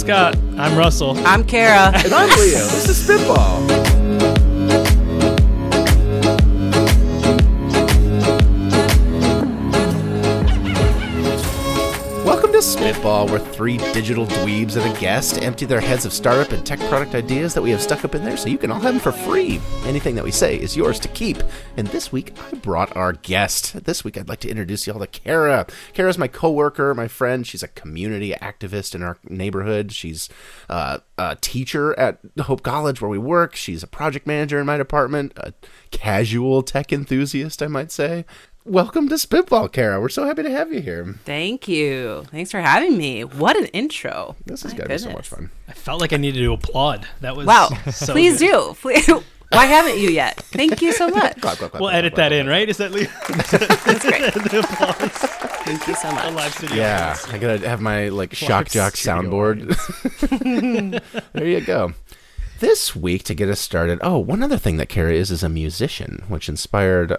Scott. I'm Russell. I'm Cara. And I'm Leo. This is Spitball. Welcome to Spitball, where three digital dweebs and a guest empty their heads of startup and tech product ideas that we have stuck up in there so you can all have them for free. Anything that we say is yours to keep. And this week, I brought our guest. This week, I'd like to introduce you all to Cara. Cara's my coworker, my friend. She's a community activist in our neighborhood. She's a teacher at Hope College, where we work. She's a project manager in my department, a casual tech enthusiast, I might say. Welcome to Spitball, Cara. We're so happy to have you here. Thank you. Thanks for having me. What an intro. This has got to be so much fun. I felt like I needed to applaud. That was Wow. so Please good. do. Please. Why haven't you yet? Thank you so much. Clap, clap, clap, We'll clap, edit clap, that clap, in, clap. right? Is that That's great. the applause? Thank you so A much. live studio Yeah, audience. I gotta have my shock jock studio soundboard. There you go. This week, to get us started, one other thing that Cara is a musician, which inspired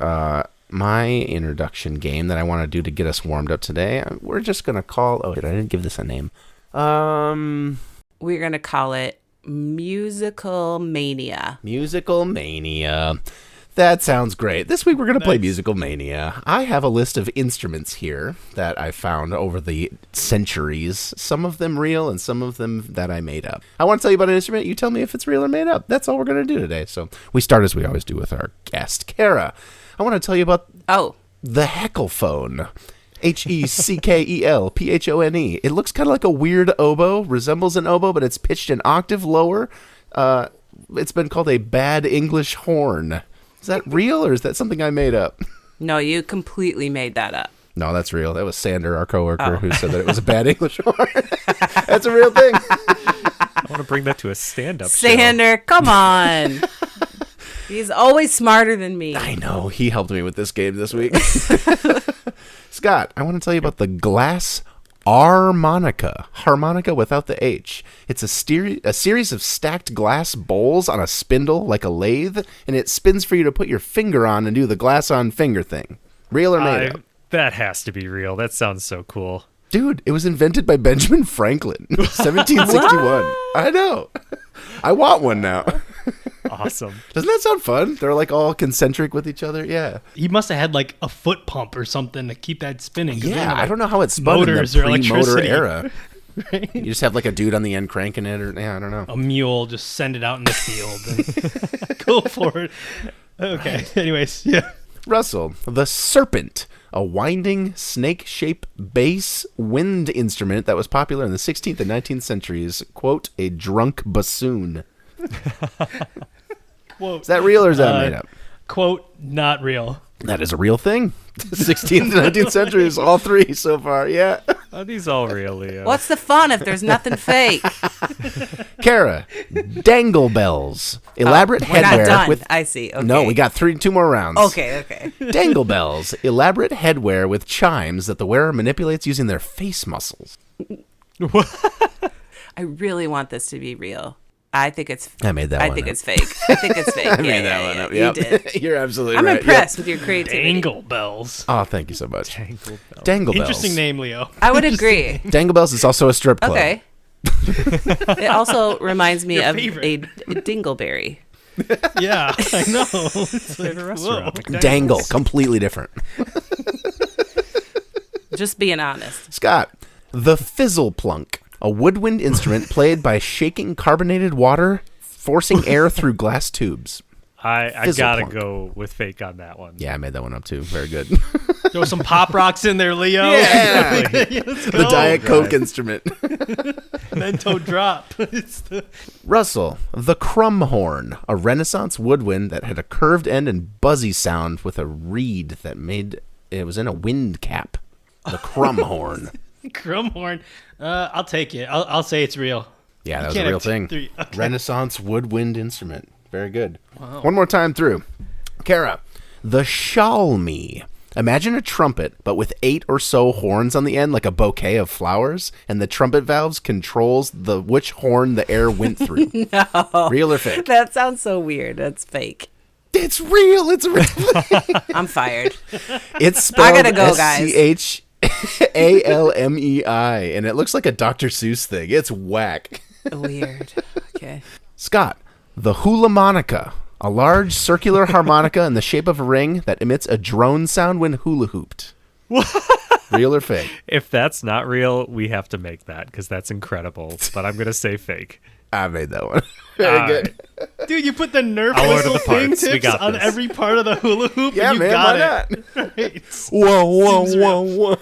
my introduction game that I want to do to get us warmed up today. We're just gonna call. I didn't give this a name. We're going to call it Musical Mania. Musical Mania. That sounds great. This week we're going to play Nice. Musical Mania. I have a list of instruments here that I found over the centuries. Some of them real and some of them that I made up. I want to tell you about an instrument. You tell me if it's real or made up. That's all we're going to do today. So we start as we always do with our guest, Cara. I want to tell you about the Hecklephone. Heckelphone. It looks kind of like a weird oboe, resembles an oboe, but it's pitched an octave lower. It's been called a bad English horn. Is that real or is that something I made up? No, you completely made that up. No, that's real. That was Sander, our coworker, who said that it was a bad English horn. That's a real thing. I want to bring that to a stand-up show. Sander, come on. He's always smarter than me. I know. He helped me with this game this week. Scott, I want to tell you about the glass harmonica. Harmonica without the H. It's a series of stacked glass bowls on a spindle like a lathe, and it spins for you to put your finger on and do the glass on finger thing. Real or made up? That has to be real. That sounds so cool. Dude, it was invented by Benjamin Franklin, 1761. I know. I want one now. Awesome. Doesn't that sound fun? They're all concentric with each other. Yeah. He must have had a foot pump or something to keep that spinning. 'Cause Yeah, they're, I don't know how it spun motors in or the pre-motor electricity. era. Right? You just have a dude on the end cranking it, or I don't know. A mule, just send it out in the field and go for it. Okay. Anyways, yeah. Russell, the serpent, a winding snake-shaped bass wind instrument that was popular in the 16th and 19th centuries. Quote, a drunk bassoon. Quote, Is that real or is that made up? quote, not real. That is a real thing. 16th and 19th centuries, all three so far. Yeah. Are these all real, Leo? What's the fun if there's nothing fake? Cara, dangle bells, elaborate We're not headwear done. with. I see. Okay. No, we got two more rounds. Okay. Dangle bells, elaborate headwear with chimes that the wearer manipulates using their face muscles. I really want this to be real. I think it's. I made that one I think up. it's fake. I think it's fake. I made that one up. Yep. You did. You're absolutely I'm right. impressed with your creativity. Dangle bells. Yep. Oh, thank you so much. Dangle bells. Dangle bells. Interesting name, Leo. I would agree. Dangle bells is also a strip club. Okay. It also reminds me Your of favorite. a dingleberry. Yeah, I know. It's like a restaurant. Dangle, completely different. Just being honest. Scott, the fizzle plunk, a woodwind instrument played by shaking carbonated water, forcing air through glass tubes. I Fizzle gotta plunk. go with fake on that one. Yeah, I made that one up too. Very good. Throw some pop rocks in there, Leo. Yeah. Let's The go. Diet Coke Right. instrument. Mento drop. It's the... Russell, the crumb horn, a Renaissance woodwind that had a curved end and buzzy sound with a reed that it was in a wind cap. The crumb horn. Crumhorn. I'll take it. I'll say it's real. Yeah, that was can't a real have thing. three. Okay. Renaissance woodwind instrument. Very good. Wow. One more time through. Cara, the shalmi. Imagine a trumpet, but with 8 or so horns on the end, like a bouquet of flowers, and the trumpet valves controls which horn the air went through. No. Real or fake? That sounds so weird. That's fake. It's real. It's real. I'm fired. It's spelled I gotta go, guys. S-C-H A-L-M-E-I, and it looks like a Dr. Seuss thing. It's whack. Weird. Okay. Scott, the hula monica, a large circular harmonica in the shape of a ring that emits a drone sound when hula hooped. Real or fake? If that's not real, we have to make that because that's incredible. But I'm gonna say fake. I made that one. Very good. Dude, you put the Nerf I'll order whistle the parts. We tips got on this. every part of the hula hoop. Yeah, and you man, got why it. not? Right. Whoa, Seems whoa,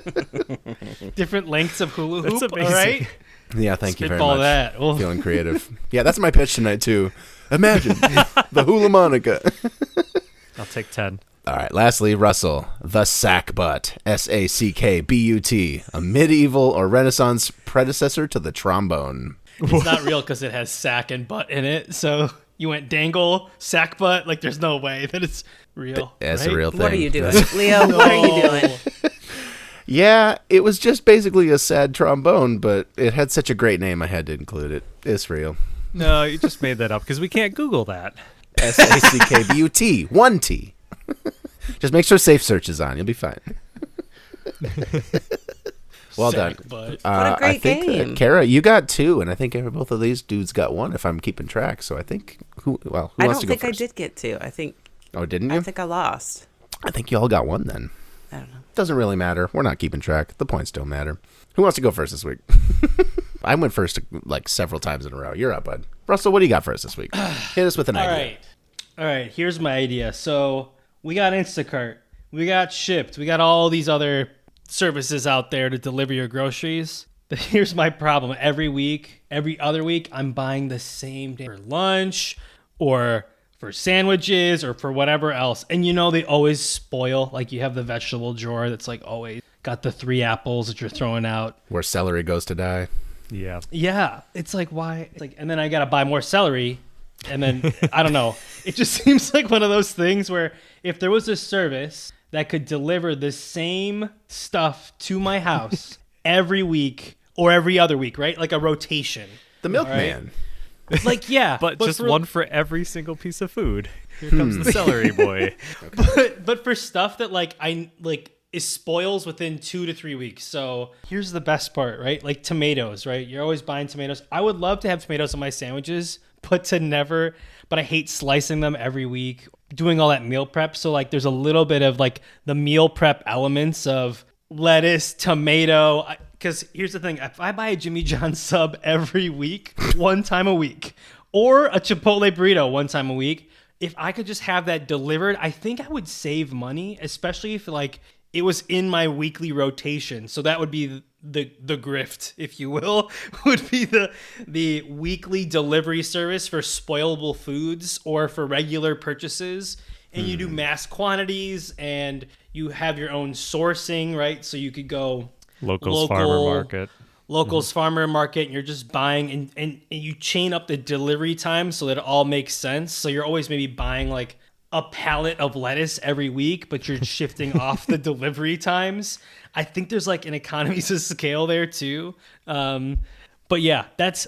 real. Different lengths of hula That's hoop. All amazing. right. Yeah, thank you very Spitball much. that. Well, Feeling creative. Yeah, that's my pitch tonight, too. Imagine the hula monica. I'll take 10. All right, lastly, Russell, the sackbut, S-A-C-K-B-U-T, a medieval or Renaissance predecessor to the trombone. it's not real because it has sack and butt in it. So you went dangle, sack butt. Like there's no way that it's real. That's right? a real thing. What are you doing, Leo? What are you doing? Yeah, it was just basically a sad trombone, but it had such a great name I had to include it. It's real. No, you just made that up because we can't Google that. S-A-C-K-B-U-T, one T. Just make sure Safe Search is on. You'll be fine. Well Sack done. butt. What a great I think, game. Kara, you got 2, and I think both of these dudes got 1 if I'm keeping track. So I think, who I wants don't to go think I first? did get 2. I think Oh, didn't you? I lost. I think you all got 1 then. I don't know. Doesn't really matter. We're not keeping track. The points don't matter. Who wants to go first this week? I went first like several times in a row. You're up, bud. Russell, what do you got for us this week? Hit us with an All idea. right. All right. Here's my idea. So we got Instacart. We got Shipped. We got all these other services out there to deliver your groceries. But here's my problem. Every week, every other week, I'm buying the same day for lunch or for sandwiches or for whatever else. And you know, they always spoil. Like you have the vegetable drawer that's like always got the 3 apples that you're throwing out. Where celery goes to die. Yeah. Yeah. It's like, why? It's like, and then I got to buy more celery. And then, I don't know. It just seems like one of those things where if there was a service that could deliver the same stuff to my house every week or every other week, right? Like a rotation. The milkman. Like, yeah. But just for, one for every single piece of food. Here comes the celery boy. But for stuff that is spoils within 2 to 3 weeks. So here's the best part, right? Like tomatoes, right? You're always buying tomatoes. I would love to have tomatoes on my sandwiches, but I hate slicing them every week, doing all that meal prep. So like there's a little bit of like the meal prep elements of lettuce, tomato. Because here's the thing. If I buy a Jimmy John's sub every week, 1 time a week, or a Chipotle burrito 1 time a week, if I could just have that delivered, I think I would save money, especially if like it was in my weekly rotation. So that would be the grift, if you will, would be the weekly delivery service for spoilable foods or for regular purchases. And you do mass quantities and you have your own sourcing, right? So you could go Locals farmer market. Locals farmer market, and you're just buying and you chain up the delivery time so that it all makes sense. So you're always maybe buying like a pallet of lettuce every week, but you're shifting off the delivery times. I think there's like an economies of scale there too. But yeah, that's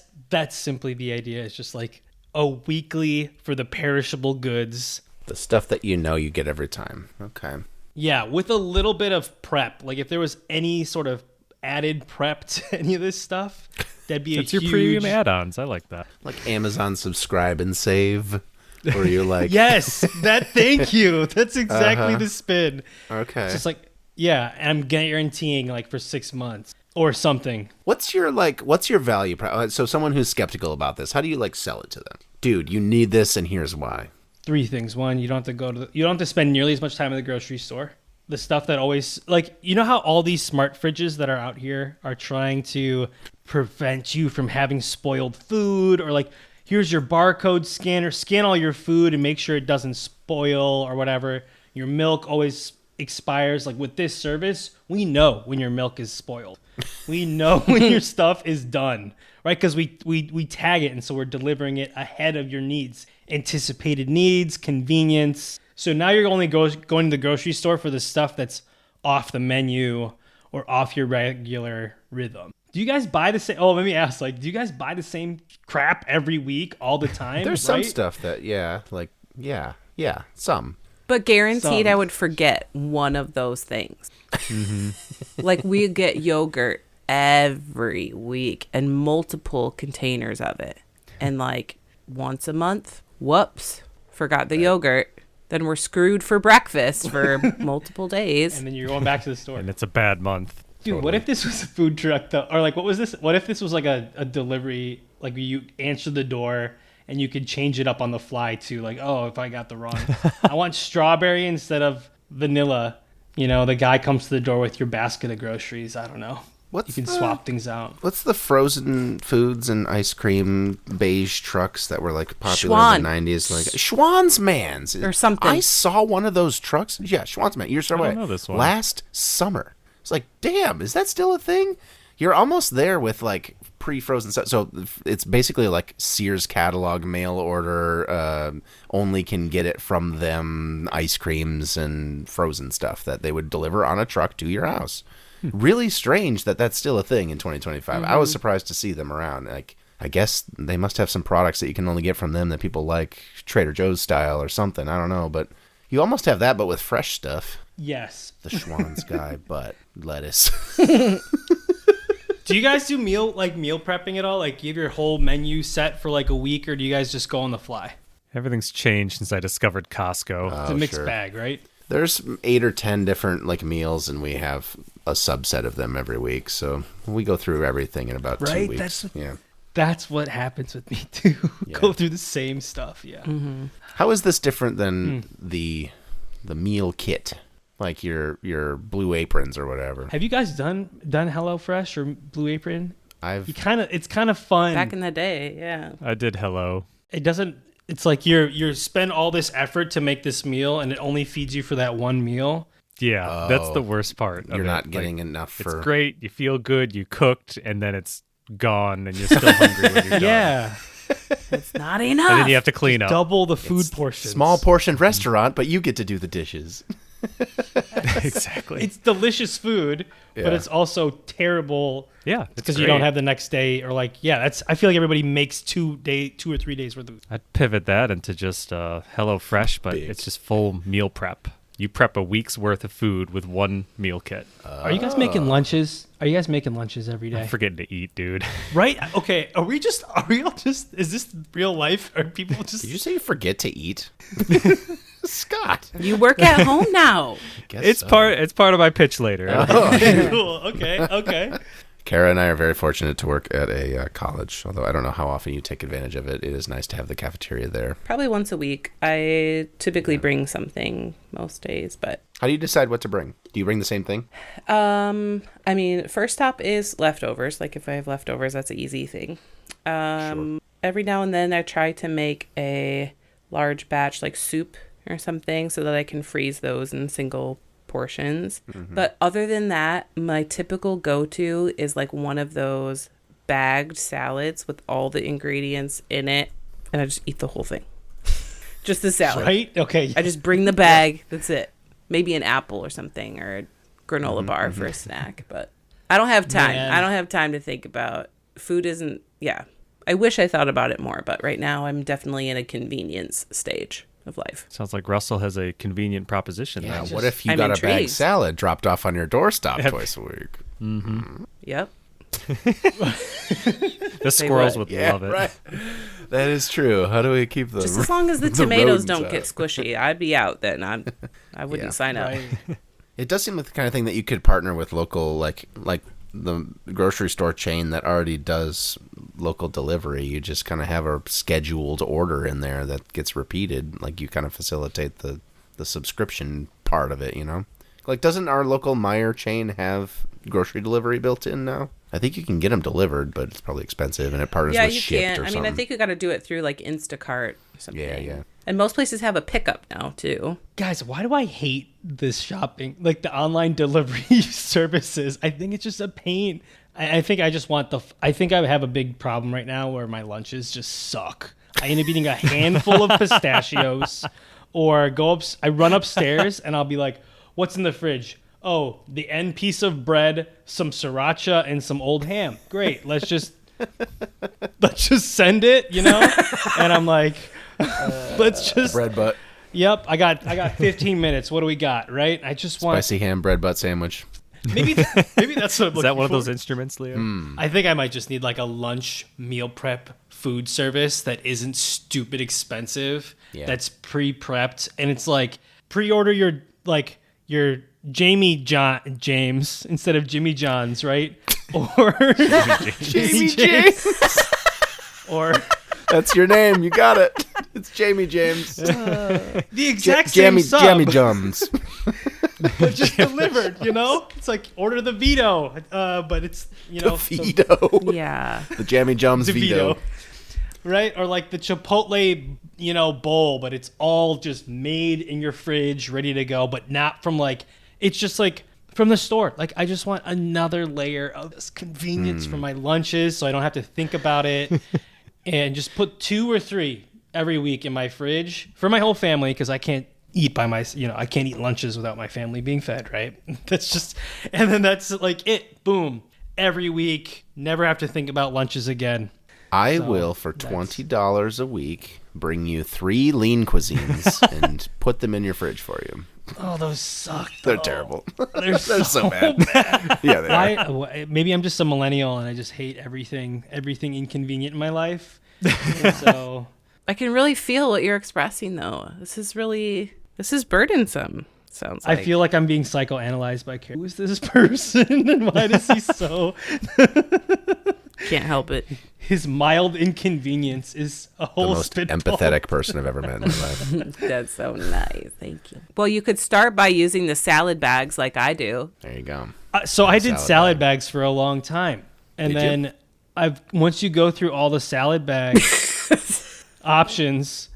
simply the idea. It's just like a weekly for the perishable goods. The stuff that you know you get every time. Okay. Yeah, with a little bit of prep. Like if there was any sort of added prep to any of this stuff, that'd be It's a your huge premium add-ons. I like that. Like Amazon Subscribe and Save. Or you're like... Yes, thank you. That's exactly the spin. Okay. It's just like, yeah, I'm guaranteeing like for 6 months or something. What's your value? So someone who's skeptical about this, how do you like sell it to them? Dude, you need this and here's why. 3 things. 1, you don't have to spend nearly as much time at the grocery store. The stuff that always, like, you know how all these smart fridges that are out here are trying to prevent you from having spoiled food, or like, here's your barcode scanner, scan all your food and make sure it doesn't spoil or whatever. Your milk always expires. Like with this service, we know when your milk is spoiled. We know when your stuff is done, right? Because we tag it, and so we're delivering it ahead of your needs, anticipated needs, convenience. So now you're only going to the grocery store for the stuff that's off the menu or off your regular rhythm. Do you guys buy the same? Oh, let me ask. Like, do you guys buy the same crap every week, all the time? There's some stuff that, some. But guaranteed Some. I would forget one of those things. Like we get yogurt every week and multiple containers of it. And like once a month, whoops, forgot the yogurt. Then we're screwed for breakfast for multiple days. And then you're going back to the store. And it's a bad month. Dude, what if this was a food truck though? Or like, what was this? What if this was like a delivery? Like you answer the door and you could change it up on the fly to like, oh, if I got the wrong, I want strawberry instead of vanilla. You know, the guy comes to the door with your basket of groceries. I don't know. You can swap things out. What's the frozen foods and ice cream beige trucks that were like popular Schwan. in the 90s? Like Schwan's Man's Or something. I saw one of those trucks. Yeah, Schwan's Man. You're so I don't right. know this one. Last summer. It's like, damn, is that still a thing? You're almost there with like pre-frozen stuff. So it's basically like Sears catalog mail order. Only can get it from them ice creams and frozen stuff that they would deliver on a truck to your house. Really strange that that's still a thing in 2025. I was surprised to see them around. Like, I guess they must have some products that you can only get from them that people like, Trader Joe's style or something. I don't know, but you almost have that, but with fresh stuff. Yes. The Schwann's guy, but lettuce. Do you guys do meal prepping at all? Like, you have your whole menu set for like a week, or do you guys just go on the fly? Everything's changed since I discovered Costco. It's a mixed sure. bag, right? There's 8 or 10 different like meals, and we have a subset of them every week. So we go through everything in about 2 Right, weeks. Yeah. That's what happens with me too. Go through the same stuff. Yeah. How is this different than the meal kit, like your Blue Aprons or whatever? Have you guys done HelloFresh or Blue Apron? It's kind of fun. Back in the day, yeah. I did Hello. It doesn't. It's like you spend all this effort to make this meal, and it only feeds you for that one meal. Yeah, that's the worst part. You're of not it. getting Like, enough for. It's great. You feel good. You cooked, and then it's gone, and you're still hungry when you're done. Yeah. It's not enough. And then you have to clean up. Double the food portions. Small portion restaurant, but you get to do the dishes. Exactly. It's delicious food, but Yeah. it's also terrible. Yeah, Because you don't have the next day, or like, I feel like everybody makes 2 or 3 days worth of. I'd pivot that into just HelloFresh, but Big. it's just full meal prep. You prep a week's worth of food with one meal kit. Are you guys making lunches? Are you guys making lunches every day? I'm forgetting to eat, dude. Right? Okay. Are we all just? Is this real life? Are people just? Did you say you forget to eat? Scott. You work at home now. Guess It's so. part of my pitch later. Cool. Okay. Kara and I are very fortunate to work at a college, although I don't know how often you take advantage of it. It is nice to have the cafeteria there. Probably once a week. I typically bring something most days, but How do you decide what to bring? Do you bring the same thing? I mean, first stop is leftovers. Like if I have leftovers, that's an easy thing. Every now and then I try to make a large batch like soup or something so that I can freeze those in single portions. But other than that, my typical go-to is like one of those bagged salads with all the ingredients in it, and I just eat the whole thing. Just the salad. Right? Okay. I just bring the bag. That's it. Maybe an apple or something, or a granola bar for a snack. But I don't have time. Man. I don't have time to think about food. I wish I thought about it more, but right now I'm definitely in a convenience stage of life. Sounds like Russell has a convenient proposition. Yeah, now. what if you I'm got a bagged intrigued. salad dropped off on your doorstep twice a week? Yep. The squirrels would. would love it. Right. That is true. How do we keep them? Just as long as the the tomatoes rodents don't out. get squishy, I'd be out then. I wouldn't Yeah. sign up. Right. It does seem like the kind of thing that you could partner with local, like the grocery store chain that already does local delivery. You just kind of have a scheduled order in there that gets repeated. Like you kind of facilitate the subscription part of it, you know? Like, doesn't our local Meijer chain have grocery delivery built in now? I think you can get them delivered, but it's probably expensive, and it partners Yeah, with you Shipt can. or I something. mean, I think you got to do it through like Instacart or something. Yeah. And most places have a pickup now too. Guys, why do I hate this shopping? Like the online delivery services. I think it's just a pain. I think I just want I think I have a big problem right now where my lunches just suck. I end up eating a handful of pistachios, or I run upstairs and I'll be like, what's in the fridge? Oh, the end piece of bread, some sriracha, and some old ham. Great. Let's just send it, you know? And I'm like, let's just bread butt. Yep, I got 15 minutes. What do we got, right? I just want Spicy ham bread butt sandwich. maybe that's what I'm looking Is that one of for. those instruments, Leo? I think I might just need like a lunch meal prep food service that isn't stupid expensive. Yeah. That's pre-prepped, and it's like pre-order your James instead of Jimmy John's, right? Or Jamie James. or That's your name. You got it. It's Jamie James. the exact same sub, Jammy Jums. but just delivered. You know, it's like order the Vito, but it's Vito. Yeah. The Jammy Jums the Vito. Vito, right? Or like the Chipotle, bowl, but it's all just made in your fridge, ready to go, but not from like it's just like from the store. Like I just want another layer of this convenience for my lunches, so I don't have to think about it, and just put 2 or 3 every week in my fridge for my whole family because I can't eat I can't eat lunches without my family being fed, right? That's just, and then that's like it. Boom. Every week, never have to think about lunches again. I So, will, for that's- $20 a week, bring you 3 lean cuisines and put them in your fridge for you. Oh, those suck. They're though. terrible. They're so bad. Yeah, they are. Maybe I'm just a millennial and I just hate everything inconvenient in my life. And so I can really feel what you're expressing, though. This is burdensome. Sounds like. I feel like I'm being psychoanalyzed by Cara. Who is this person and why does he so? Can't help it. His mild inconvenience is a The whole most spitball. empathetic person I've ever met in my life. That's so nice. Thank you. Well, you could start by using the salad bags like I do. There you go. So I did Salad salad bags for a long time, and Did you? then once you go through all the salad bag options,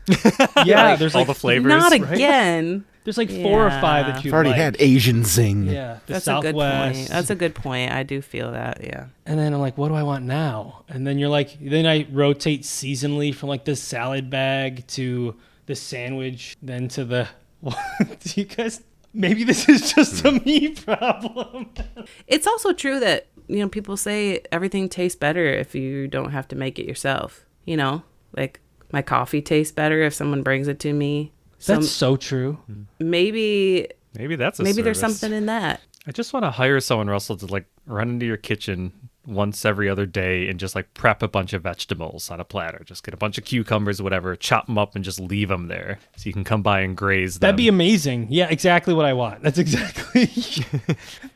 yeah, there's all like the flavors. Not right? again. there's like 4 or 5 Yeah. that you I've already had Asian Zing. Yeah, the That's Southwest. a good point. That's a good point. I do feel that. Yeah. And then I'm like, what do I want now? And then then I rotate seasonally from like the salad bag to the sandwich, then to the. Do you guys? Maybe this is just a me problem. It's also true that, people say everything tastes better if you don't have to make it yourself. Like my coffee tastes better if someone brings it to me. That's so true. Maybe Maybe there's there's something in that. I just want to hire someone, Russell, to like run into your kitchen once every other day and just like prep a bunch of vegetables on a platter. Just get a bunch of cucumbers, whatever, chop them up and just leave them there so you can come by and graze them. That'd be amazing. Yeah, exactly what I want. That's exactly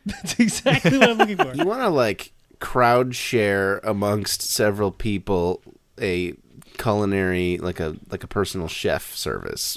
what I'm looking for. You want to like crowd share amongst several people a culinary like a personal chef service.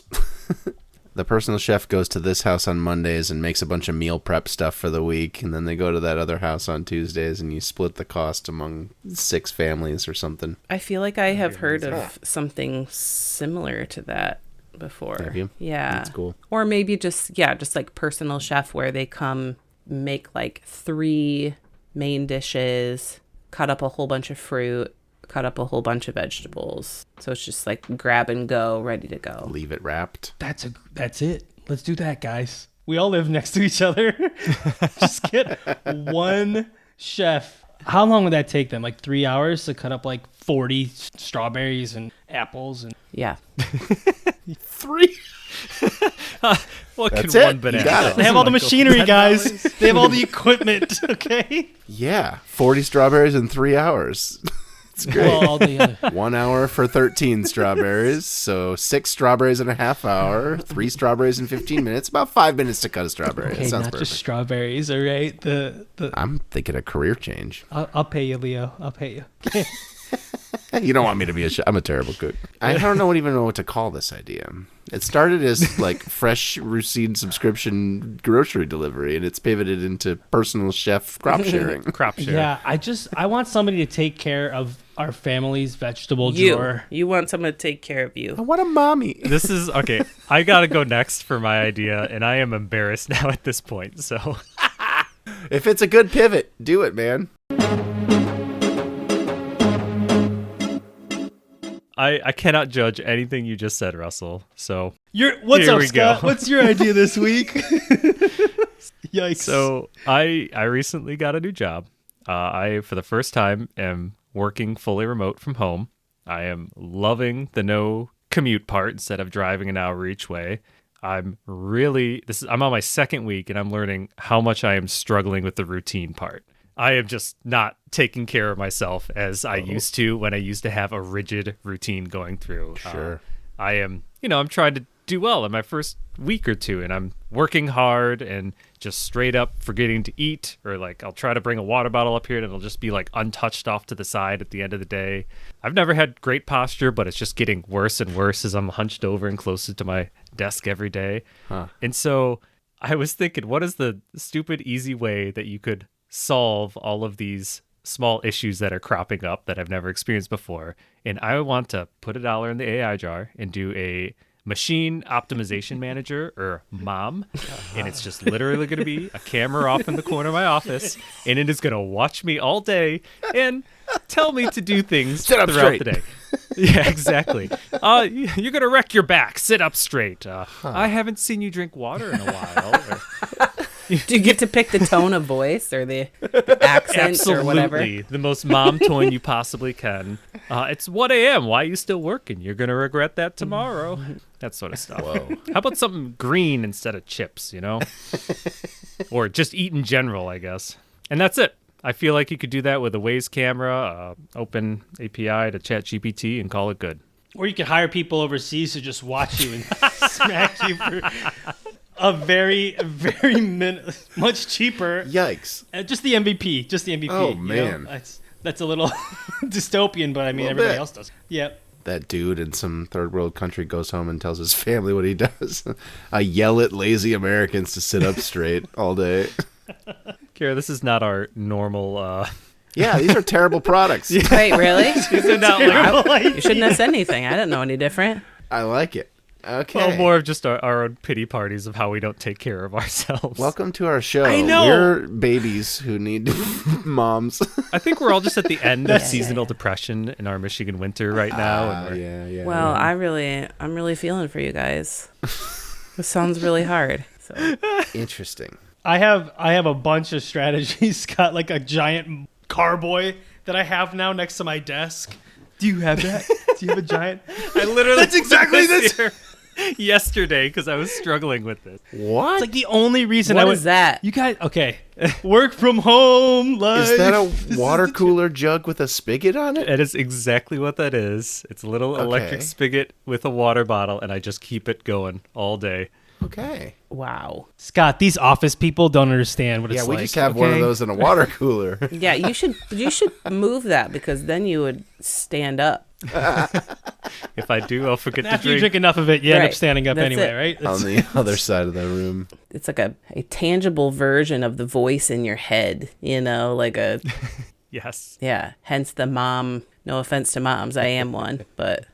The personal chef goes to this house on Mondays and makes a bunch of meal prep stuff for the week, and then they go to that other house on Tuesdays, and you split the cost among 6 families or something. I feel like I have heard of something similar to that before. Have you? Yeah. That's cool. Or maybe just like personal chef where they come make like 3 main dishes, cut up a whole bunch of fruit, cut up a whole bunch of vegetables. So it's just like grab and go, ready to go. Leave it wrapped. That's it. Let's do that, guys. We all live next to each other. Just get one chef. How long would that take them? Like 3 hours to cut up like 40 strawberries and apples and Yeah. 3. What That's can it. one You banana? got it. they have all the machinery, guys. They have all the equipment. Okay. Yeah, 40 strawberries in 3 hours. It's great. Well, all the other. 1 hour for 13 strawberries, so 6 strawberries in a half hour, 3 strawberries in 15 minutes, about 5 minutes to cut a strawberry. Okay, That sounds not perfect. just strawberries. All right. I'm thinking a career change. I'll pay you, Leo. I'll pay you. You don't want me to be a chef. I'm a terrible cook. I don't even know what to call this idea. It started as like fresh routine subscription grocery delivery, and it's pivoted into personal chef crop sharing. Crop share. Yeah, I want somebody to take care of our family's vegetable drawer. You want someone to take care of I you. want a mommy. This is okay. I gotta go next for my idea, and I am embarrassed now at this point. So If it's a good pivot, do it, man. I cannot judge anything you just said, Russell. So What's Here up, we Scott? go. What's your idea this week? Yikes. So I recently got a new job. I, for the first time, am working fully remote from home. I am loving the no commute part instead of driving an hour each way. I'm on my second week and I'm learning how much I am struggling with the routine part. I am just not taking care of myself as I used to when I used to have a rigid routine going through. Sure. I'm trying to do well in my first week or two, and I'm working hard and just straight up forgetting to eat, or like I'll try to bring a water bottle up here and it'll just be like untouched off to the side at the end of the day. I've never had great posture, but it's just getting worse and worse as I'm hunched over and closer to my desk every day. And so I was thinking, what is the stupid, easy way that you could solve all of these small issues that are cropping up that I've never experienced before? And I want to put $1 in the AI jar and do a machine optimization manager, or M.O.M. And it's just literally going to be a camera off in the corner of my office, and it is going to watch me all day and tell me to do things Sit up throughout straight. the day. Yeah, exactly. You're going to wreck your back. Sit up straight. I haven't seen you drink water in a while. Do you get to pick the tone of voice or the accent or whatever? Absolutely. The most mom tone you possibly can. It's 1 a.m. Why are you still working? You're going to regret that tomorrow. That sort of stuff. Whoa. How about something green instead of chips, Or just eat in general, I guess. And that's it. I feel like you could do that with a Waze camera, open API to ChatGPT, and call it good. Or you could hire people overseas to just watch you and smack you for a very, very much cheaper. Yikes. Just the MVP. Just the MVP. Oh, man. That's a little dystopian, but I mean, Little everybody bit. else does. Yep. That dude in some third world country goes home and tells his family what he does. I yell at lazy Americans to sit up straight all day. Kara, this is not our normal... Yeah, these are terrible products. Wait, really? These are not like... You shouldn't have said anything. I didn't know any different. I like it. Okay. Well, more of just our own pity parties of how we don't take care of ourselves. Welcome to our show. I know. We're babies who need moms. I think we're all just at the end of seasonal depression in our Michigan winter right now. And we're, Yeah. Well, I'm really feeling for you guys. This sounds really hard. So. Interesting. I have a bunch of strategies, Scott, like a giant carboy that I have now next to my desk. Do you have that? Do you have a giant? I literally That's exactly put this. here yesterday because I was struggling with this. What? It's like the only reason What I would. is that? You guys, okay? Work from home. Life. Is that a This water is the cooler jug with a spigot on it? That is exactly what that is. It's a little electric spigot with a water bottle, and I just keep it going all day. Okay. Wow. Scott, these office people don't understand what Yeah, it's we like. just have one of okay? those in a water cooler. Yeah, you should move that because then you would stand up. If I do, I'll forget to After you drink. drink enough of it, you end up Right. standing up That's anyway, it. right? On the other side of the room. It's like a tangible version of the voice in your head, like a Yes. yeah. Hence the mom. No offense to moms, I am one, but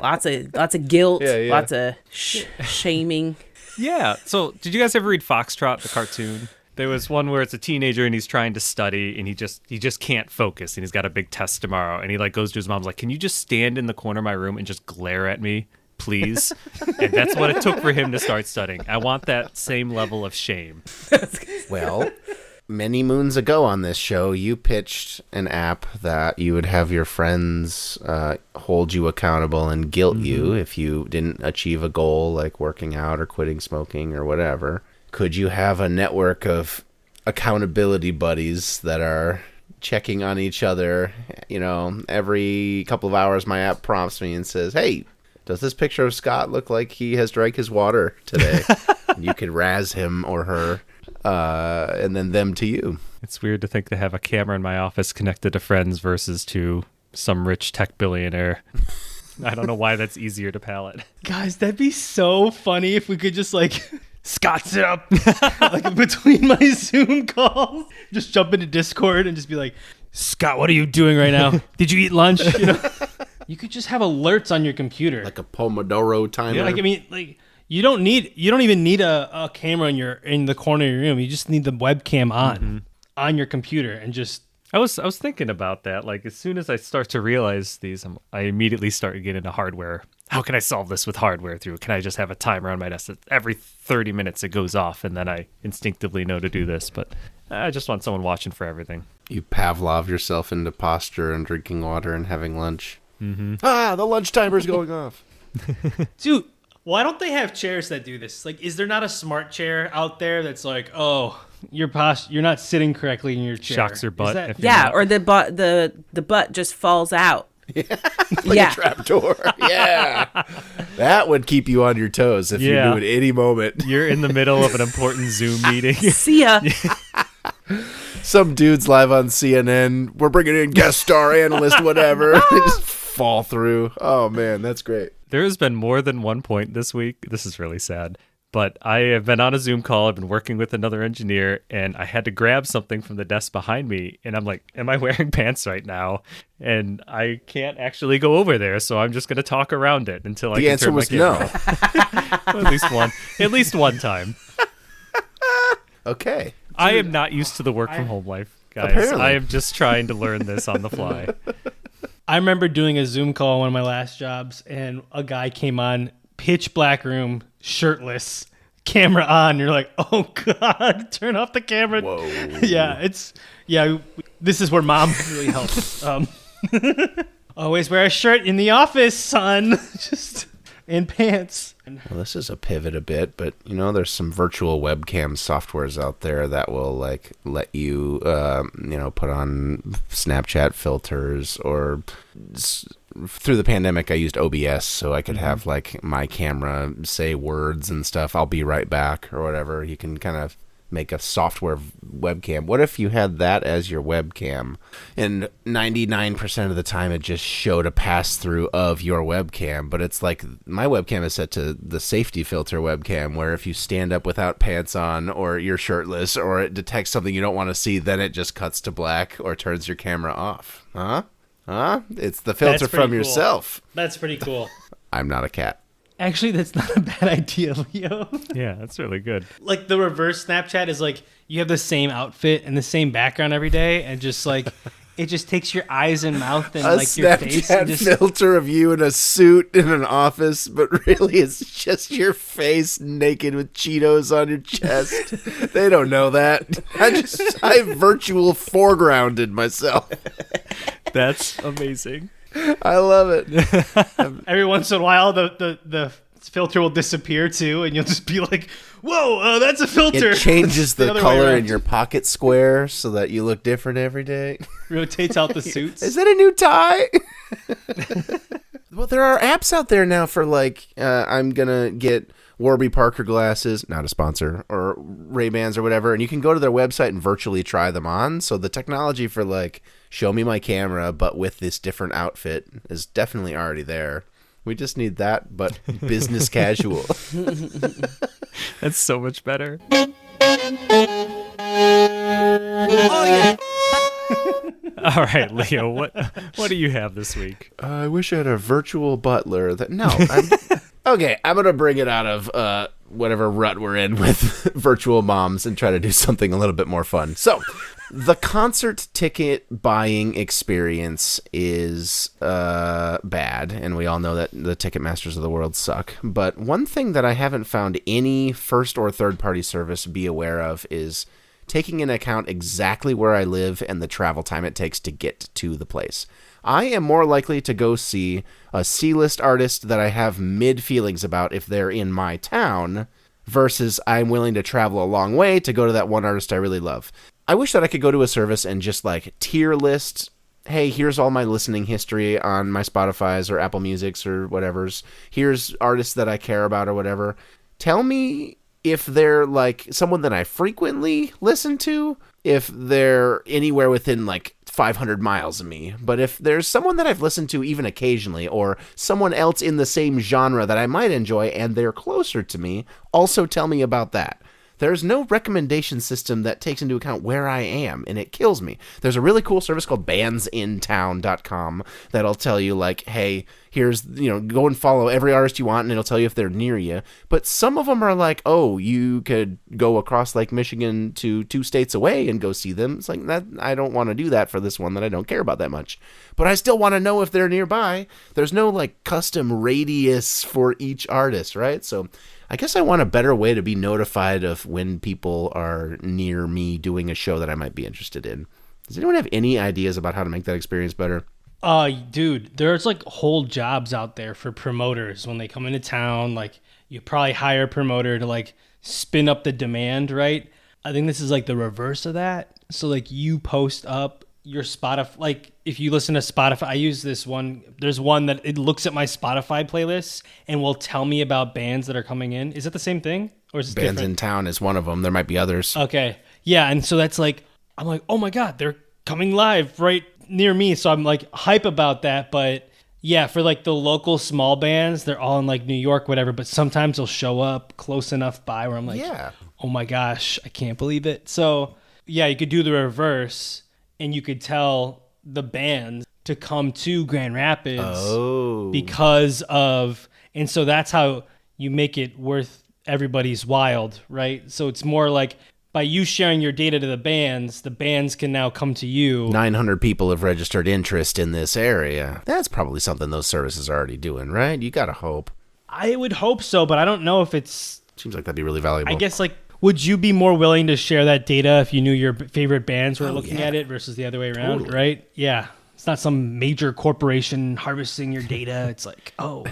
lots of guilt, Yeah, yeah. lots of shaming. Yeah. So, did you guys ever read Foxtrot, the cartoon? There was one where it's a teenager and he's trying to study and he just can't focus and he's got a big test tomorrow and he like goes to his mom's like, "Can you just stand in the corner of my room and just glare at me, please?" And that's what it took for him to start studying. I want that same level of shame. Well, many moons ago on this show, you pitched an app that you would have your friends hold you accountable and guilt you if you didn't achieve a goal like working out or quitting smoking or whatever. Could you have a network of accountability buddies that are checking on each other? Every couple of hours my app prompts me and says, "Hey, does this picture of Scott look like he has drank his water today?" And you could razz him or her. And then them to you. It's weird to think to have a camera in my office connected to friends versus to some rich tech billionaire. I don't know why that's easier to palate. Guys, that'd be so funny if we could just Scott, sit up. Like between my Zoom calls, just jump into Discord and just be like, "Scott, what are you doing right now? Did you eat lunch?" You could just have alerts on your computer. Like a Pomodoro timer. Yeah, you don't even need a camera in the corner of your room. You just need the webcam on your computer and just. I was thinking about that. Like as soon as I start to realize these, I immediately start to get into hardware. How can I solve this with hardware? Can I just have a timer on my desk that every 30 minutes it goes off, and then I instinctively know to do this? But I just want someone watching for everything. You Pavlov yourself into posture and drinking water and having lunch. Mm-hmm. The lunch timer's going off. Dude, Why don't they have chairs that do this? Like, is there not a smart chair out there that's like, oh, you're not sitting correctly in your chair? Shocks your butt. Is that- if you're Yeah, not. or the butt just falls out. Like Yeah. a trapdoor. Yeah. That would keep you on your toes if you Yeah. knew at any moment. You're in the middle of an important Zoom meeting. See ya. Some dude's live on CNN. We're bringing in guest star analyst, whatever. They just fall through. Oh, man, that's great. There has been more than one point this week. This is really sad. But I have been on a Zoom call. I've been working with another engineer, and I had to grab something from the desk behind me. And I'm like, am I wearing pants right now? And I can't actually go over there, so I'm just going to talk around it until I The can answer turn my was camera no. off. At least one time. Okay. I am not used to the work from home life, guys. Apparently. I am just trying to learn this on the fly. I remember doing a Zoom call one of my last jobs, and a guy came on, pitch black room, shirtless, camera on. You're like, oh god, turn off the camera. Whoa. This is where mom really helps. Always wear a shirt in the office, son. Just in pants. Well, this is a pivot a bit, but there's some virtual webcam softwares out there that will like let you, put on Snapchat filters or through the pandemic, I used OBS so I could have like my camera say words and stuff. I'll be right back or whatever. You can kind of make a software webcam. What if you had that as your webcam and 99% of the time it just showed a pass through of your webcam, but it's like my webcam is set to the safety filter webcam where if you stand up without pants on or you're shirtless or it detects something you don't want to see, then it just cuts to black or turns your camera off. Huh? It's the filter That's pretty from cool. yourself. That's pretty cool. I'm not a cat. Actually, that's not a bad idea, Leo. Yeah, that's really good. Like the reverse Snapchat is like you have the same outfit and the same background every day, and just like it just takes your eyes and mouth and A like your face and Snapchat just filter of you in a suit in an office, but really it's just your face naked with Cheetos on your chest. They don't know that. I virtual foregrounded myself. That's amazing. I love it. every once in a while the filter will disappear too, and you'll just be like, "Whoa, that's a filter." It changes the other way color around. in your pocket square so that you look different every day. Rotates out the suits. Is that a new tie? Well, there are apps out there now for like, I'm going to get Warby Parker glasses, not a sponsor, or Ray-Bans or whatever, and you can go to their website and virtually try them on. So the technology for like, show me my camera, but with this different outfit is definitely already there. We just need that, but business casual. That's so much better. All right, Leo, what do you have this week? I wish I had a virtual butler. Okay, I'm going to bring it out of whatever rut we're in with virtual moms and try to do something a little bit more fun. So, the concert ticket buying experience is bad, and we all know that the Ticketmasters of the world suck. But one thing that I haven't found any first or third-party service be aware of is taking into account exactly where I live and the travel time it takes to get to the place. I am more likely to go see a C-list artist that I have mid-feelings about if they're in my town versus I'm willing to travel a long way to go to that one artist I really love. I wish that I could go to a service and just like tier list, hey, here's all my listening history on my Spotify's or Apple Music's or whatever's. Here's artists that I care about or whatever. Tell me if they're like someone that I frequently listen to, if they're anywhere within like 500 miles of me. But if there's someone that I've listened to even occasionally, or someone else in the same genre that I might enjoy and they're closer to me, also tell me about that. There's no recommendation system that takes into account where I am, and it kills me. There's a really cool service called bandsintown.com that'll tell you, like, hey, here's, go and follow every artist you want, and it'll tell you if they're near you. But some of them are like, oh, you could go across Lake Michigan to 2 states away and go see them. It's like, that I don't want to do that for this one that I don't care about that much. But I still want to know if they're nearby. There's no, like, custom radius for each artist, right? So I guess I want a better way to be notified of when people are near me doing a show that I might be interested in. Does anyone have any ideas about how to make that experience better? Dude, there's like whole jobs out there for promoters when they come into town. Like, you probably hire a promoter to like spin up the demand, right? I think this is like the reverse of that. So like you post up your Spotify, like if you listen to Spotify, I use this one. There's one that it looks at my Spotify playlists and will tell me about bands that are coming in. Is it the same thing? Or is it Bands different? in Town is one of them. There might be others. Okay. Yeah. And so that's like, I'm like, oh my God, they're coming live right near me. So I'm like hype about that. But yeah, for like the local small bands, they're all in like New York, whatever. But sometimes they'll show up close enough by where I'm like, oh my gosh, I can't believe it. So yeah, you could do the reverse and you could tell the band to come to Grand Rapids because of, and so that's how you make it worth everybody's wild, right? So it's more like by you sharing your data to the bands can now come to you. 900 people have registered interest in this area. That's probably something those services are already doing, right? You gotta hope. I would hope so, but I don't know if it's... Seems like that'd be really valuable. I guess, like, would you be more willing to share that data if you knew your favorite bands were looking at it versus the other way around, Totally. right? Yeah. It's not some major corporation harvesting your data. It's like, oh.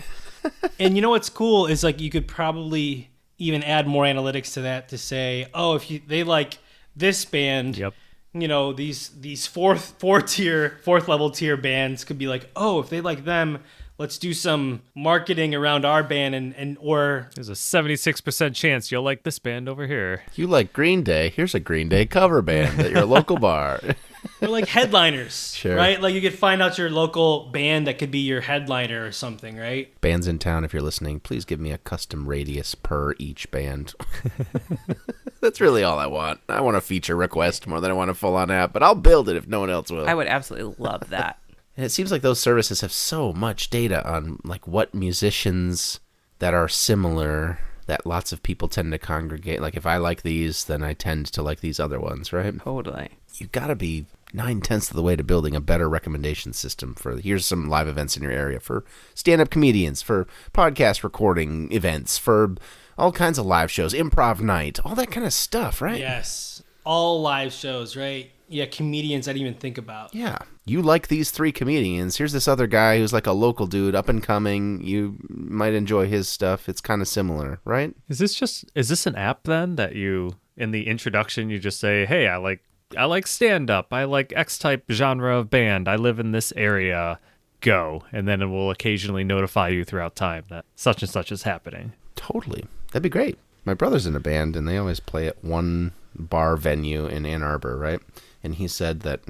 And you know what's cool is, like, you could probably even add more analytics to that to say, oh, if they like this band, Yep. you know, these fourth level tier bands could be like, oh, if they like them, let's do some marketing around our band and or There's a 76% chance you'll like this band over here. You like Green Day? Here's a Green Day cover band at your local bar. or like headliners, Sure. right? Like you could find out your local band that could be your headliner or something, right? Bands in town, if you're listening, please give me a custom radius per each band. That's really all I want. I want a feature request more than I want a full-on app, but I'll build it if no one else will. I would absolutely love that. And it seems like those services have so much data on like what musicians that are similar that lots of people tend to congregate. Like if I like these, then I tend to like these other ones, right? Totally. You gotta be 9/10 of the way to building a better recommendation system for here's some live events in your area for stand-up comedians, for podcast recording events, for all kinds of live shows, improv night, all that kind of stuff, right? Yes. All live shows, right? Yeah, comedians I didn't even think about. Yeah. You like these 3 comedians. Here's this other guy who's like a local dude, up and coming. You might enjoy his stuff. It's kind of similar, right? Is this an app then that you, in the introduction, you just say, hey, I like stand-up. I like X type genre of band. I live in this area. Go. And then it will occasionally notify you throughout time that such and such is happening. Totally. That'd be great. My brother's in a band, and they always play at one bar venue in Ann Arbor, right? And he said that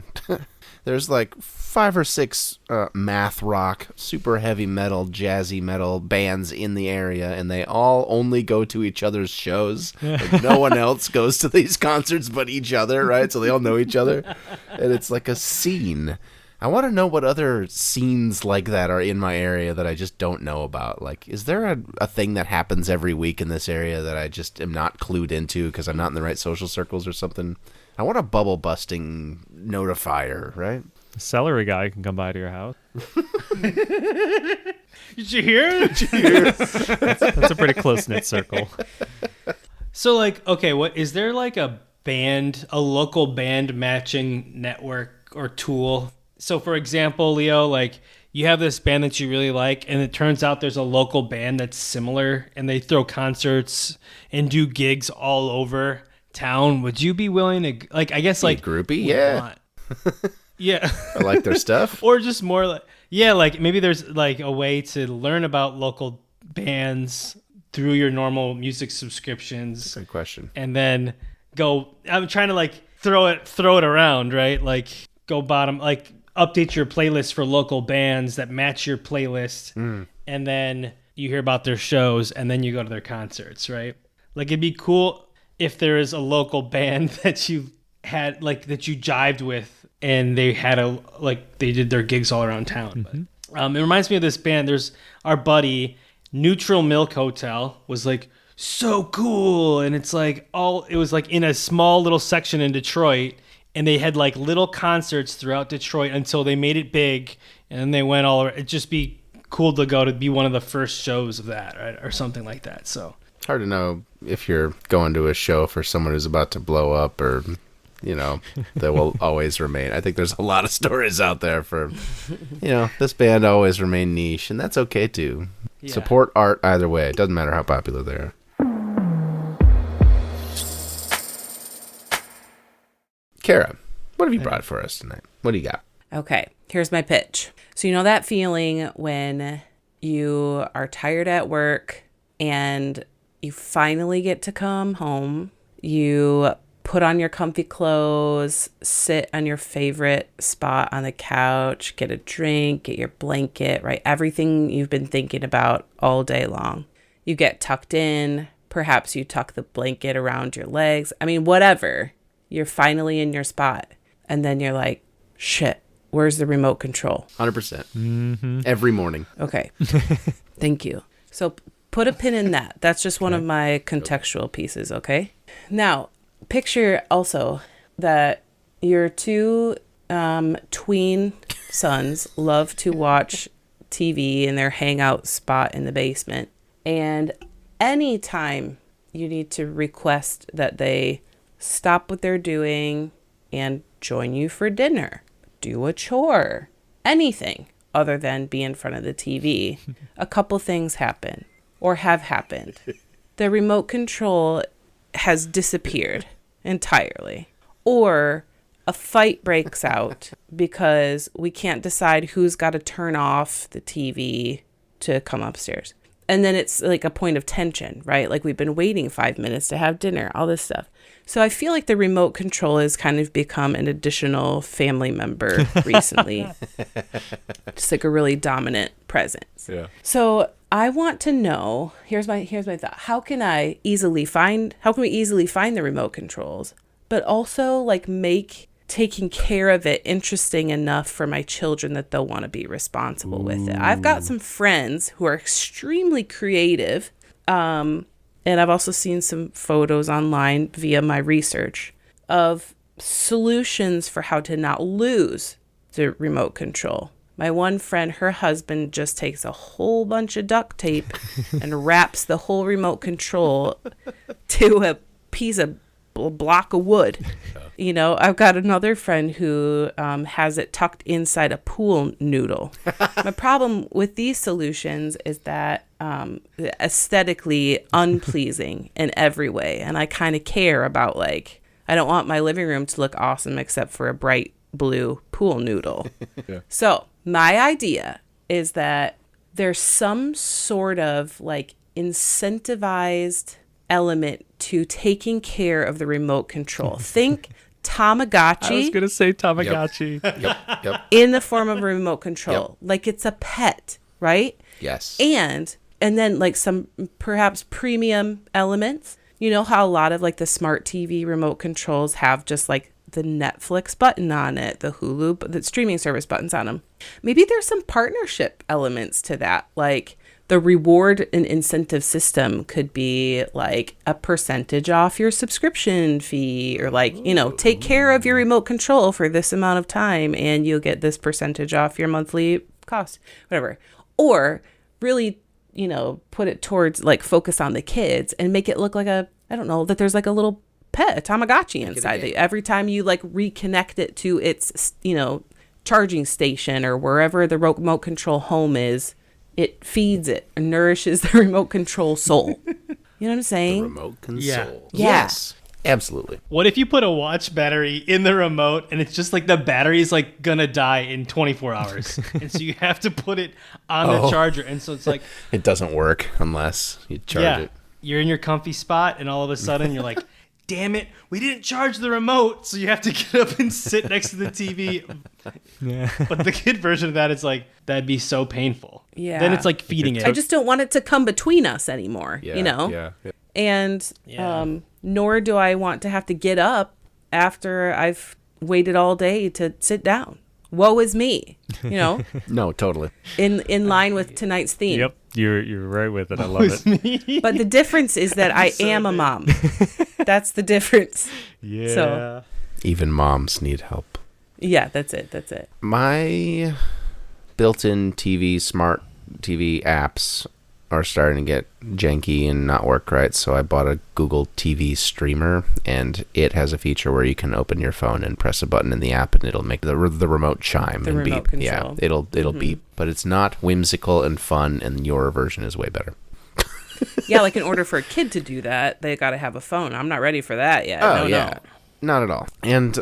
there's like 5 or 6 math rock, super heavy metal, jazzy metal bands in the area, and they all only go to each other's shows. Like no one else goes to these concerts but each other, right? So they all know each other. And it's like a scene. I want to know what other scenes like that are in my area that I just don't know about. Like, is there a thing that happens every week in this area that I just am not clued into because I'm not in the right social circles or something? I want a bubble busting notifier, right? The celery guy can come by to your house. Did you hear? That's a pretty close-knit circle. So like, okay, what is there like a local band matching network or tool? So for example, Leo, like you have this band that you really like and it turns out there's a local band that's similar and they throw concerts and do gigs all over town. Would you be willing to, like, I guess like groupie? Yeah. Yeah. I like their stuff. Or just more like, yeah, like maybe there's like a way to learn about local bands through your normal music subscriptions. Good question. And then I'm trying to like throw it around, right? Like go update your playlist for local bands that match your playlist. And then you hear about their shows and then you go to their concerts, right? Like it'd be cool if there is a local band that you had like that you jived with and they had they did their gigs all around town. Mm-hmm. But it reminds me of this band. There's our buddy Neutral Milk Hotel was like so cool, and it's like it was like in a small little section in Detroit, and they had like little concerts throughout Detroit until they made it big, and then they went all over. It'd just be cool to go to be one of the first shows of that, right, or something like that. So It's hard to know if you're going to a show for someone who's about to blow up or, that will always remain. I think there's a lot of stories out there for, this band always remain niche, and that's okay too. Yeah. Support art either way. It doesn't matter how popular they are. Cara, what have you brought for us tonight? What do you got? Okay, here's my pitch. So you know that feeling when you are tired at work and you finally get to come home, you put on your comfy clothes, sit on your favorite spot on the couch, get a drink, get your blanket, right? Everything you've been thinking about all day long. You get tucked in, perhaps you tuck the blanket around your legs. I mean, whatever. You're finally in your spot. And then you're like, shit, where's the remote control? 100%. Mm-hmm. Every morning. Okay. Thank you. So put a pin in that. That's just one of my contextual pieces, okay? Now, picture also that your two tween sons love to watch TV in their hangout spot in the basement. And anytime you need to request that they stop what they're doing and join you for dinner, do a chore, anything other than be in front of the TV, a couple things happen or have happened. The remote control has disappeared entirely, or a fight breaks out because we can't decide who's got to turn off the TV to come upstairs. And then it's like a point of tension, right? Like we've been waiting 5 minutes to have dinner, all this stuff. So I feel like the remote control has kind of become an additional family member recently. Just like a really dominant presence. Yeah. So I want to know, here's my thought. How can we easily find the remote controls, but also like make taking care of it interesting enough for my children that they'll want to be responsible with it. I've got some friends who are extremely creative, and I've also seen some photos online via my research of solutions for how to not lose the remote control. My one friend, her husband just takes a whole bunch of duct tape and wraps the whole remote control to a piece of block of wood. You know, I've got another friend who has it tucked inside a pool noodle. My problem with these solutions is that aesthetically unpleasing in every way. And I kind of care about, like, I don't want my living room to look awesome except for a bright blue pool noodle. Yeah. So my idea is that there's some sort of like incentivized element to taking care of the remote control. Think Tamagotchi. I was going to say Tamagotchi. Yep. In the form of a remote control. Yep. Like it's a pet, right? Yes. And then like some perhaps premium elements. You know how a lot of like the smart TV remote controls have just like the Netflix button on it, the Hulu, the streaming service buttons on them. Maybe there's some partnership elements to that. Like the reward and incentive system could be like a percentage off your subscription fee, or like, you know, take care of your remote control for this amount of time and you'll get this percentage off your monthly cost, whatever. Or really, you know, put it towards like focus on the kids and make it look like that there's like a little pet, a Tamagotchi inside that every time you like reconnect it to its, you know, charging station or wherever the remote control home is, it feeds it and nourishes the remote control soul. You know what I'm saying? The remote control. Yeah. Yes. Absolutely. What if you put a watch battery in the remote and it's just like the battery is like gonna die in 24 hours, and so you have to put it on the charger, and so it's like it doesn't work unless you charge it. You're in your comfy spot, and all of a sudden you're like, damn it, we didn't charge the remote, so you have to get up and sit next to the TV. Yeah. But the kid version of that is like, that'd be so painful. Yeah. Then it's like feeding it. I just don't want it to come between us anymore, you know? Yeah. And nor do I want to have to get up after I've waited all day to sit down. Woe is me, you know? No, totally. In line with tonight's theme. Yep, you're right with it. I love it. Me. But the difference is that I am a mom. That's the difference. Yeah. So, even moms need help. Yeah, that's it. My built-in TV, smart TV apps are starting to get janky and not work right, so I bought a Google TV streamer, and it has a feature where you can open your phone and press a button in the app, and it'll make the remote chime The and remote beep. control. Yeah, it'll beep, but it's not whimsical and fun, and your version is way better. Yeah, like in order for a kid to do that, they got to have a phone. I'm not ready for that yet. Oh, no, yeah. no. Not at all. And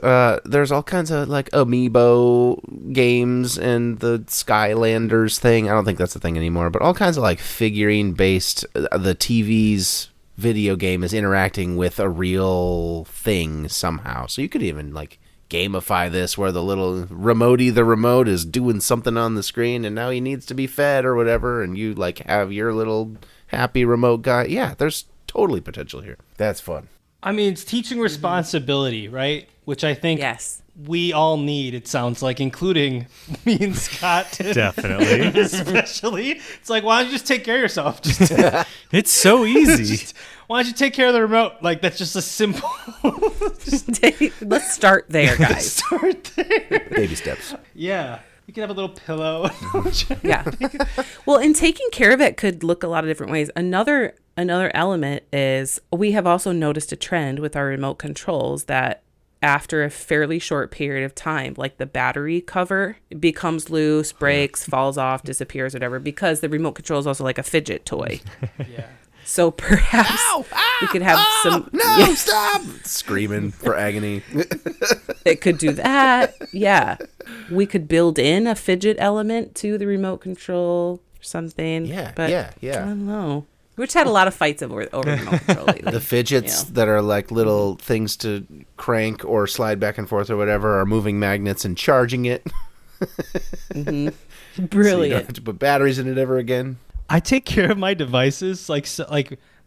there's all kinds of like amiibo games and the Skylanders thing. I don't think that's a thing anymore, but all kinds of like figurine based. The TV's video game is interacting with a real thing somehow. So you could even like gamify this where the little the remote is doing something on the screen and now he needs to be fed or whatever. And you like have your little happy remote guy. Yeah, there's totally potential here. That's fun. I mean, it's teaching responsibility, right? Which I think Yes. we all need, it sounds like, including me and Scott. Definitely. Especially. It's like, why don't you just take care of yourself? Just, It's so easy. why don't you take care of the remote? Like, that's just a simple Let's start there, guys. start there. Baby steps. Yeah. You can have a little pillow. Yeah. Well, and taking care of it could look a lot of different ways. Another element is we have also noticed a trend with our remote controls that after a fairly short period of time, like the battery cover becomes loose, breaks, falls off, disappears, whatever, because the remote control is also like a fidget toy. Yeah. So perhaps we could have some. No, stop! Screaming for agony. It could do that. Yeah. We could build in a fidget element to the remote control or something. Yeah, but yeah. I don't know. We just had a lot of fights over remote control lately. The fidgets Yeah. that are like little things to crank or slide back and forth or whatever are moving magnets and charging it. So you don't Brilliant. have to put batteries in it ever again. I take care of my devices, like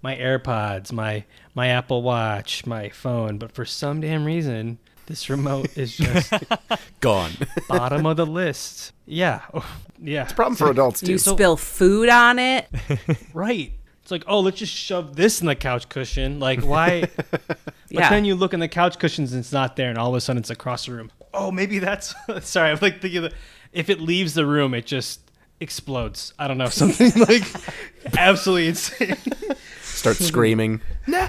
my AirPods, my Apple Watch, my phone, but for some damn reason, this remote is just Gone. bottom of the list. Yeah. Yeah. Problem for adults, too. You spill food on it. Right. It's like, oh, let's just shove this in the couch cushion. Like, why? But Yeah. then you look in the couch cushions and it's not there, and all of a sudden it's across the room. Oh, maybe that's. Sorry, I'm like thinking that if it leaves the room, it just explodes. I don't know, something like absolutely insane. Start screaming. No!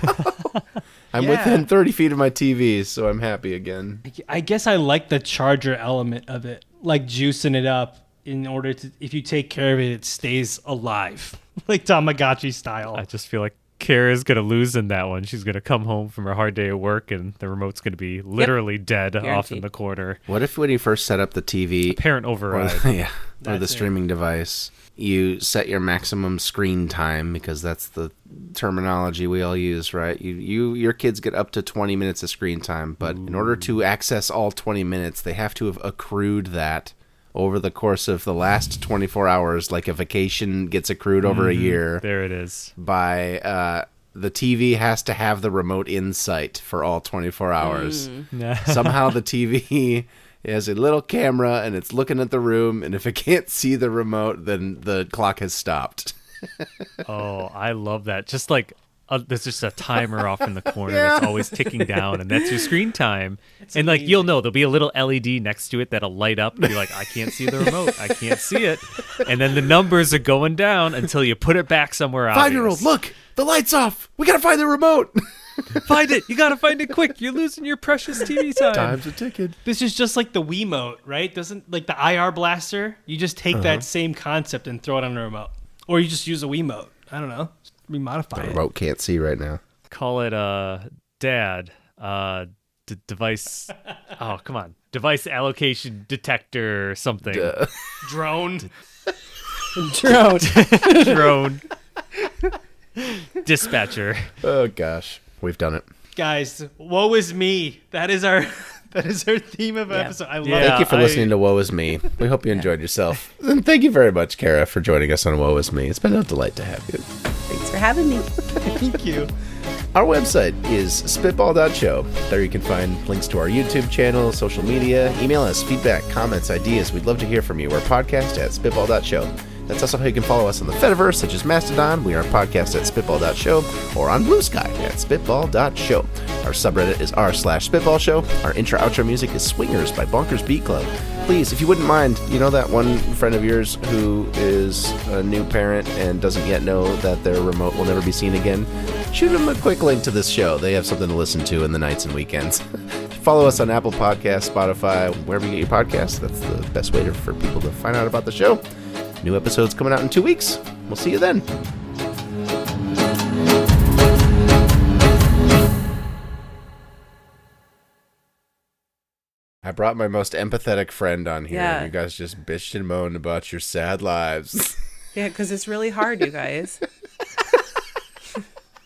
I'm Yeah. within 30 feet of my TV, so I'm happy again. I guess I like the charger element of it, like juicing it up in order to, if you take care of it, it stays alive, like Tamagotchi style. I just feel like Kara's going to lose in that one. She's going to come home from her hard day of work and the remote's going to be literally dead off in Guaranteed. the corner. What if when you first set up the TV Parent or, override. or the That's it. streaming device, you set your maximum screen time, because that's the terminology we all use, right? Your kids get up to 20 minutes of screen time, but in order to access all 20 minutes, they have to have accrued that over the course of the last 24 hours, like a vacation gets accrued over a year. There it is. By the TV has to have the remote in sight for all 24 hours. Somehow the TV has a little camera and it's looking at the room, and if it can't see the remote, then the clock has stopped. Oh, I love that. Just like there's just a timer off in the corner that's always ticking down, and that's your screen time. And like you'll know there'll be a little LED next to it that'll light up and be like, I can't see the remote, I can't see it. And then the numbers are going down until you put it back somewhere obvious. 5-year-old, look, the light's off. We gotta find the remote. Find it. You gotta find it quick. You're losing your precious TV time. Time's a ticking. This is just like the Wiimote, right? Doesn't like the IR blaster? You just take that same concept and throw it on a remote, or you just use a Wiimote. I don't know. Remodify The it. remote can't see right now. Call it dad. Device. Oh, come on. Device allocation detector or something. Drone. Drone. Drone. Dispatcher. Oh gosh, we've done it. Guys, woe is me. That is our theme of Yeah. episode. I love Yeah. it. Thank you for listening to Woe Is Me. We hope you enjoyed yourself. And thank you very much, Cara, for joining us on Woe Is Me. It's been a delight to have you. Thanks for having me. Thank you. Our website is spitball.show. There you can find links to our YouTube channel, social media. Email us feedback, comments, ideas. We'd love to hear from you. We're podcast@spitball.show. That's also how you can follow us on the Fediverse, such as Mastodon. We are a podcast at spitball.show, or on Blue Sky at spitball.show. Our subreddit is r/spitball show. Our intro-outro music is Swingers by Bonkers Beat Club. Please, if you wouldn't mind, you know that one friend of yours who is a new parent and doesn't yet know that their remote will never be seen again? Shoot them a quick link to this show. They have something to listen to in the nights and weekends. Follow us on Apple Podcasts, Spotify, wherever you get your podcasts. That's the best way for people to find out about the show. New episodes coming out in 2 weeks. We'll see you then. I brought my most empathetic friend on here, and you guys just bitched and moaned about your sad lives. Yeah, because it's really hard, you guys.